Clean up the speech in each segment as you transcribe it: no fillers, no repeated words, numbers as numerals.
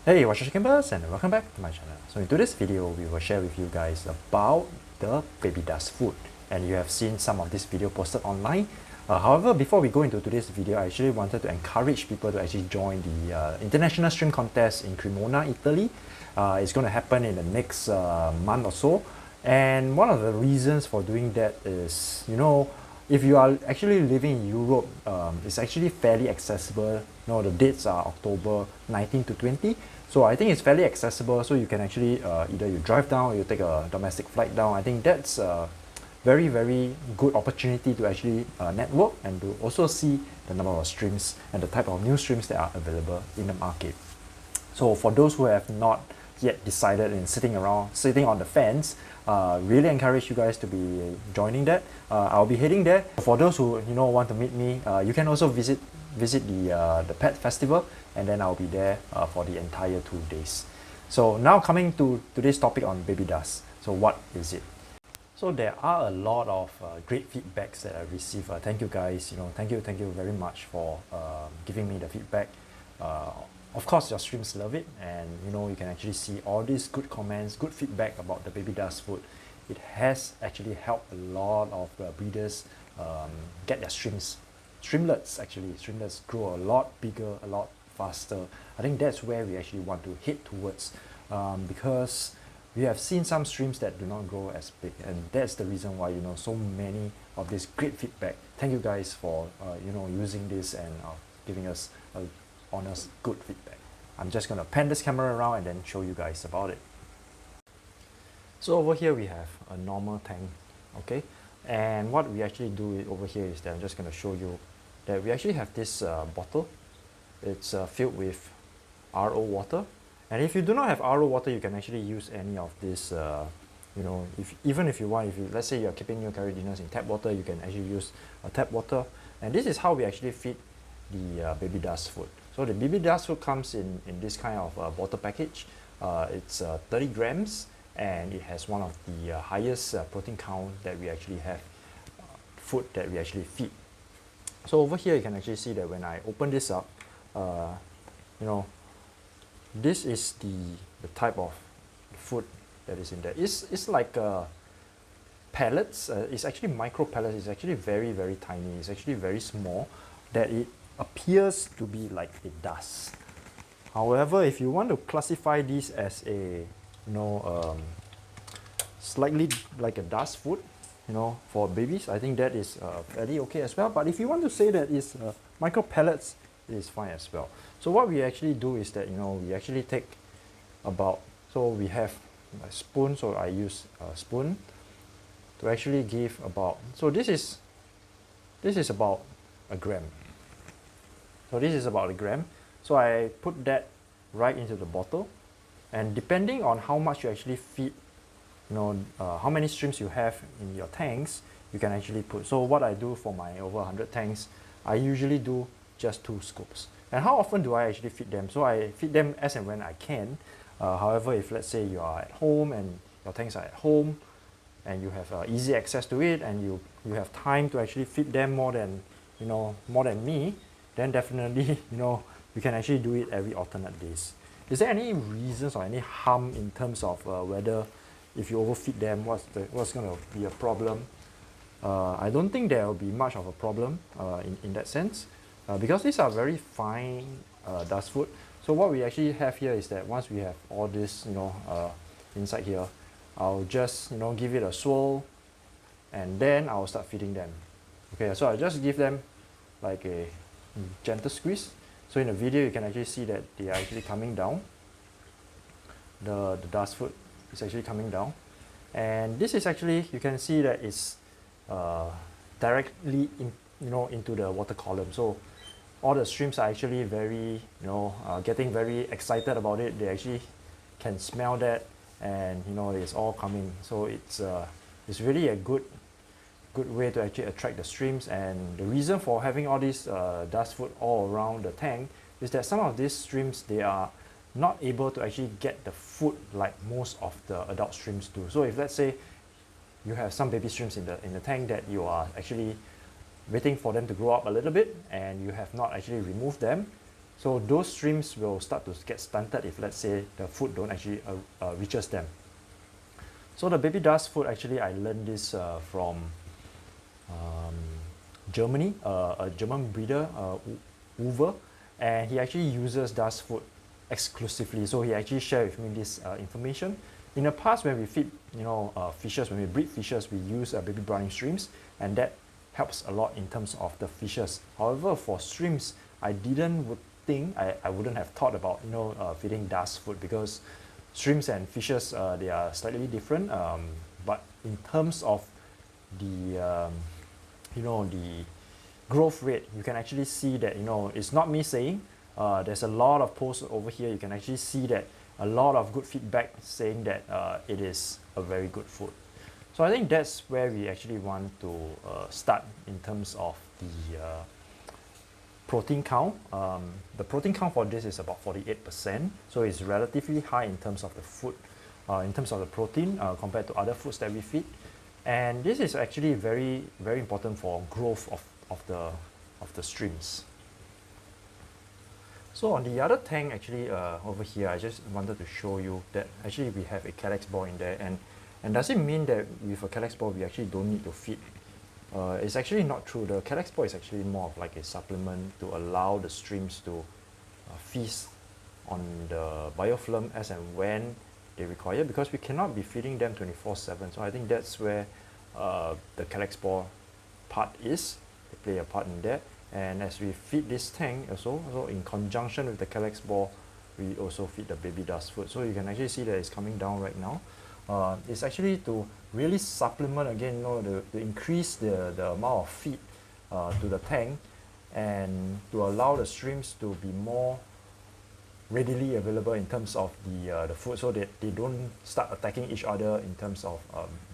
Hey, what's your campers, and welcome back to my channel. So in today's video, we will share with you guys about the baby dust food, and you have seen some of this video posted online. However, before we go into today's video, I actually wanted to encourage people to actually join the International Stream Contest in Cremona, Italy. It's going to happen in the next month or so, and one of the reasons for doing that is, if you are actually living in Europe, it's actually fairly accessible. The dates are October 19 to 20. So I think it's fairly accessible. So you can actually either you drive down or you take a domestic flight down. I think that's a very, very good opportunity to actually network and to also see the number of streams and the type of new streams that are available in the market. So for those who have not yet decided and sitting on the fence, really encourage you guys to be joining that. I'll be heading there. For those who want to meet me, you can also visit the pet festival, and then I'll be there for the entire 2 days. So now coming to today's topic on baby dust. So what is it? So there are a lot of great feedbacks that I received. Thank you guys. Thank you very much for giving me the feedback. Of course, your streams love it, and you can actually see all these good comments, good feedback about the baby dust food. It has actually helped a lot of breeders get their streamlets grow a lot bigger, a lot faster. I think that's where we actually want to head towards, because we have seen some streams that do not grow as big, and that's the reason why so many of this great feedback. Thank you guys for using this and giving us a honest, good feedback. I'm just going to pan this camera around and then show you guys about it. So over here we have a normal tank, okay? And what we actually do over here is that I'm just going to show you that we actually have this bottle. It's filled with RO water. And if you do not have RO water, you can actually use any of this, even if you want, let's say you're keeping your carradinas in tap water, you can actually use tap water. And this is how we actually feed the baby dust food. So the baby dust food comes in this kind of bottle package. It's 30 grams, and it has one of the highest protein count that we actually have, food that we actually feed. So over here you can actually see that when I open this up, this is the type of food that is in there. It's like pellets. It's actually micro pellets. It's actually very, very tiny. It's actually very small, that it appears to be like a dust. However, if you want to classify this as a slightly like a dust food, for babies, I think that is fairly okay as well. But if you want to say that it's micro pellets, it is fine as well. So what we actually do is that we actually take we have a spoon, so I use a spoon to actually give about, so this is about a gram. So this is about a gram. So I put that right into the bottle, and depending on how much you actually feed, how many streams you have in your tanks, you can actually put. So what I do for my over 100 tanks, I usually do just 2 scoops. And how often do I actually feed them? So I feed them as and when I can. However, if let's say you are at home and your tanks are at home, and you have easy access to it, and you have time to actually feed them more than me, then definitely you can actually do it every alternate days. Is there any reasons or any harm in terms of whether if you overfeed them, what's going to be a problem? I don't think there will be much of a problem in that sense, because these are very fine dust food. So what we actually have here is that once we have all this inside here, I'll just give it a swirl, and then I'll start feeding them. Okay, so I just give them like a gentle squeeze. So in the video you can actually see that they are actually coming down. The dust food is actually coming down, and this is actually, you can see that it's directly into the water column. So all the streams are actually very getting very excited about it. They actually can smell that, and it's all coming. So it's really a good way to actually attract the streams. And the reason for having all these dust food all around the tank is that some of these streams, they are not able to actually get the food like most of the adult streams do. So if let's say you have some baby streams in the tank that you are actually waiting for them to grow up a little bit and you have not actually removed them, So those streams will start to get stunted if, let's say, the food don't actually reaches them. So the baby dust food, actually I learned this from Germany, a German breeder, Uwe, and he actually uses dust food exclusively. So he actually shared with me this information. In the past, when we feed, fishes, when we breed fishes, we use baby browning streams, and that helps a lot in terms of the fishes. However, for shrimps, I wouldn't have thought about feeding dust food, because shrimps and fishes, they are slightly different. But in terms of the the growth rate, you can actually see that it's not me saying. There's a lot of posts over here. You can actually see that a lot of good feedback saying that it is a very good food. So I think that's where we actually want to start in terms of the protein count. The protein count for this is about 48%, so it's relatively high in terms of the food, in terms of the protein compared to other foods that we feed. And this is actually very, very important for growth of the streams. So on the other tank, actually over here, I just wanted to show you that actually we have a Kallax ball in there. And does it mean that with a Kallax ball we actually don't need to feed? It's actually not true. The Kallax ball is actually more of like a supplement to allow the streams to feast on the biofilm as and when they require, because we cannot be feeding them 24/7. So I think that's where the Kallax ball part is. They play a part in that. And as we feed this tank also, in conjunction with the Kallax ball, we also feed the baby dust food. So you can actually see that it's coming down right now. It's actually to really supplement again, to increase the amount of feed to the tank, and to allow the streams to be more readily available in terms of the food, so that they don't start attacking each other in terms of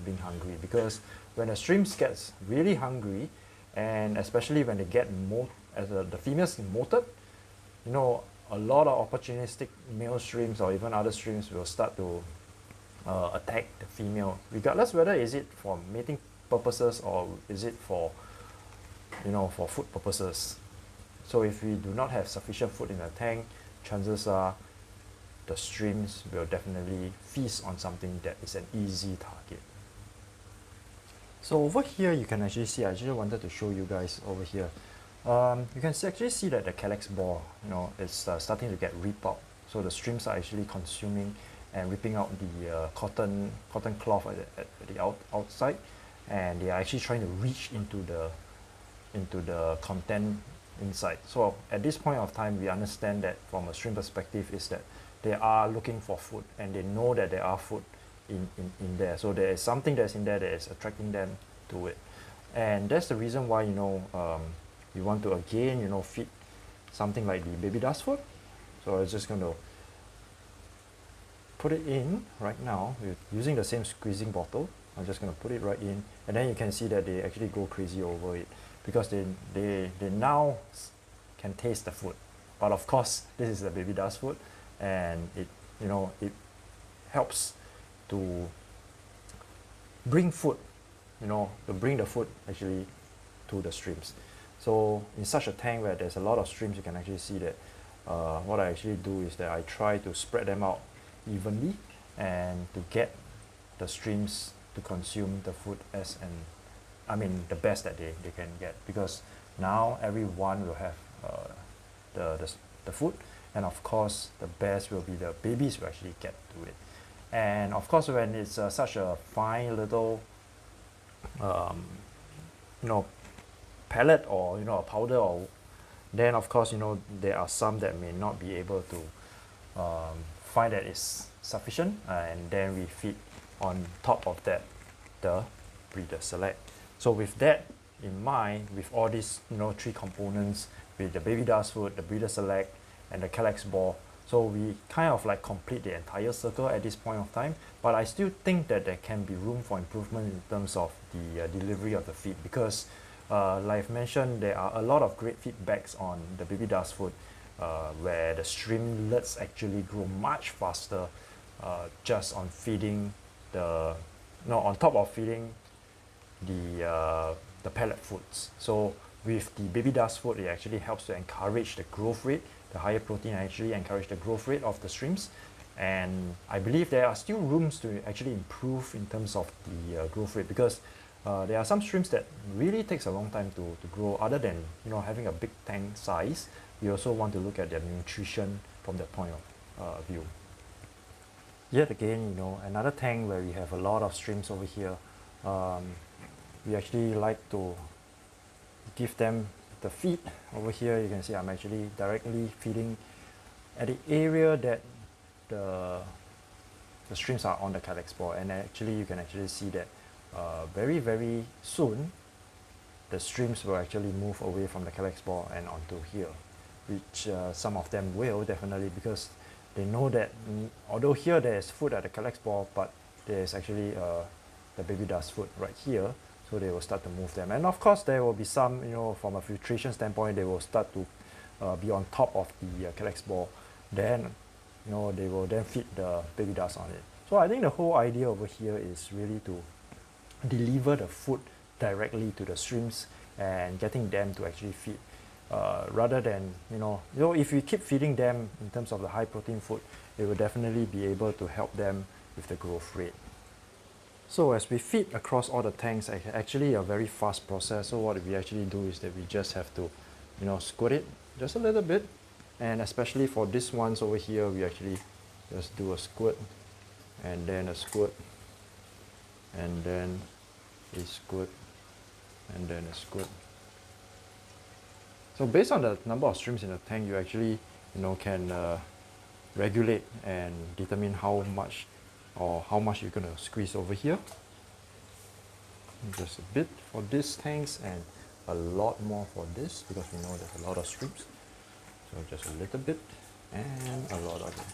being hungry. Because when the streams gets really hungry, and especially when they get the females molted, a lot of opportunistic male streams or even other streams will start to attack the female, regardless whether is it for mating purposes or is it for for food purposes. So if we do not have sufficient food in the tank, chances are the streams will definitely feast on something that is an easy target. So over here you can actually see, I just wanted to show you guys over here. You can actually see that the Kallax ball, it's starting to get ripped out. So the streams are actually consuming and ripping out the cotton cloth at the outside, and they are actually trying to reach into the content inside. So at this point of time, we understand that from a stream perspective is that they are looking for food, and they know that there are food in there. So there is something that's in there that is attracting them to it, and that's the reason why we want to again feed something like the baby dust food. So I'm just going to put it in right now with using the same squeezing bottle. I'm just going to put it right in, and then you can see that they actually go crazy over it, because they now can taste the food. But of course, this is the baby dust food, and it helps to bring food, to bring the food actually to the streams. So in such a tank where there's a lot of streams, you can actually see that what I actually do is that I try to spread them out evenly, and to get the streams to consume the food the best that they can get, because now everyone will have the food, and of course the best will be the babies will actually get to it. And of course, when it's such a fine little pellet or a powder, or then of course there are some that may not be able to find that it's sufficient, and then we feed on top of that the breeder select. So with that in mind, with all these three components, with the baby dust food, the breeder select, and the Kallax ball, so we kind of like complete the entire circle at this point of time. But I still think that there can be room for improvement in terms of the delivery of the feed, because like I've mentioned, there are a lot of great feedbacks on the baby dust food, where the streamlets actually grow much faster just on feeding on top of feeding the pellet foods. So with the baby dust food, it actually helps to encourage the growth rate, the higher protein actually encourage the growth rate of the shrimps. And I believe there are still rooms to actually improve in terms of the growth rate, because there are some shrimps that really takes a long time to grow. Other than having a big tank size, we also want to look at their nutrition from that point of view. Yet again, another tank where we have a lot of shrimps over here. We actually like to give them the feed. Over here you can see I'm actually directly feeding at the area that the shrimps are on the Kallax ball, and actually you can actually see that very soon the shrimps will actually move away from the Kallax ball and onto here, which some of them will definitely, because they know that although here there's food at the Kallax ball, but there's actually the baby dust food right here, so they will start to move them. And of course there will be some, from a filtration standpoint, they will start to be on top of the Kallax ball. Then they will then feed the baby dust on it. So I think the whole idea over here is really to deliver the food directly to the shrimps and getting them to actually feed, rather than if we keep feeding them in terms of the high protein food, it will definitely be able to help them with the growth rate. So as we feed across all the tanks, actually a very fast process. So what we actually do is that we just have to squirt it just a little bit, and especially for this ones over here, we actually just do a squirt and then a squirt and then a squirt and then a squirt. So based on the number of shrimps in the tank, you actually can regulate and determine how much you're going to squeeze over here. Just a bit for these tanks and a lot more for this, because we know there's a lot of shrimps. So just a little bit and a lot of it.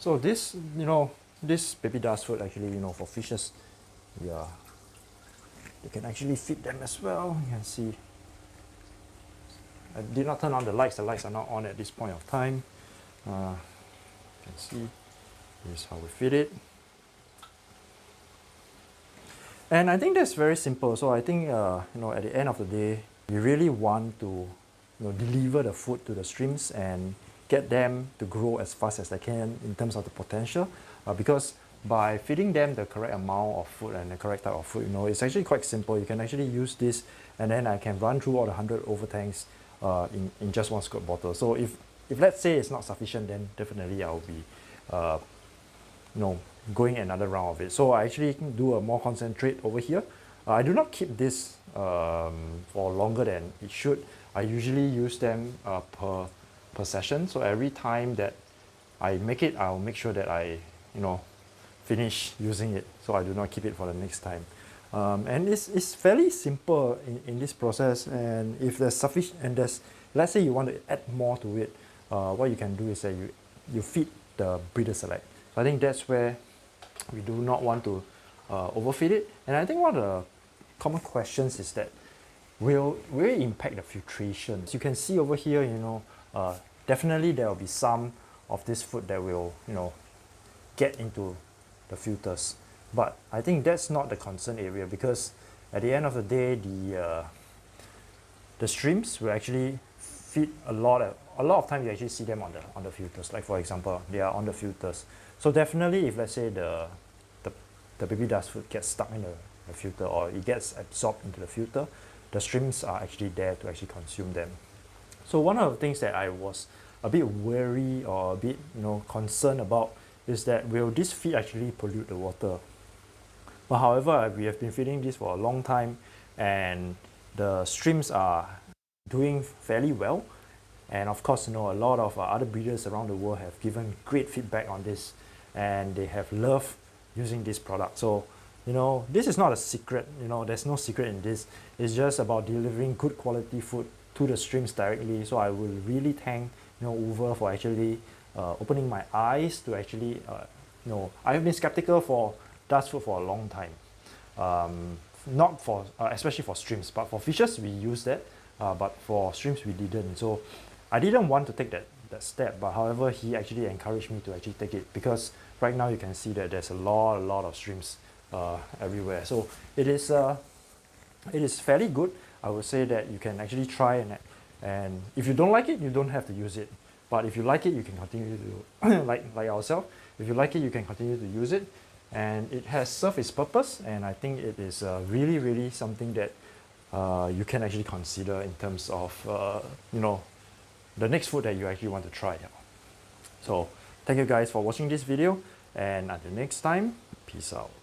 So this this baby dust food actually for fishes, they can actually feed them as well. You can see I did not turn on the lights are not on at this point of time. You can see this is how we feed it, and I think that's very simple. So I think at the end of the day, we really want to deliver the food to the shrimps and get them to grow as fast as they can in terms of the potential, because by feeding them the correct amount of food and the correct type of food, it's actually quite simple. You can actually use this, and then I can run through all the 100 over tanks in just one squirt bottle. So if let's say it's not sufficient, then definitely I'll be going another round of it. So I actually do a more concentrate over here. I do not keep this for longer than it should. I usually use them per session. So every time that I make it, I'll make sure that I finish using it, so I do not keep it for the next time. And it's fairly simple in this process. And if there's sufficient, and let's say you want to add more to it, what you can do is that you feed the breeder select. So I think that's where we do not want to overfeed it. And I think one of the common questions is that will it impact the filtration? As you can see over here, definitely there will be some of this food that will get into the filters, but I think that's not the concern area, because at the end of the day, the shrimps will actually feed a lot of time. You actually see them on the filters. Like for example, they are on the filters. So definitely, if let's say the baby dust food gets stuck in the filter, or it gets absorbed into the filter, the shrimps are actually there to actually consume them. So one of the things that I was a bit wary or a bit concerned about is that will this feed actually pollute the water? But however, we have been feeding this for a long time, and the shrimps are doing fairly well. And of course, a lot of other breeders around the world have given great feedback on this, and they have loved using this product. So this is not a secret. There's no secret in this. It's just about delivering good quality food to the shrimps directly. So I will really thank Uber for actually opening my eyes to actually I have been skeptical for dust food for a long time, not for especially for shrimps, but for fishes we use that, but for shrimps we didn't. So I didn't want to take that step, but however, he actually encouraged me to actually take it, because right now you can see that there's a lot of shrimps everywhere. So it is fairly good. I would say that you can actually try and And if you don't like it, you don't have to use it. But if you like it, you can continue to like ourselves. If you like it, you can continue to use it, and it has served its purpose. And I think it is really something that you can actually consider in terms of the next food that you actually want to try. So thank you guys for watching this video, and until next time, peace out.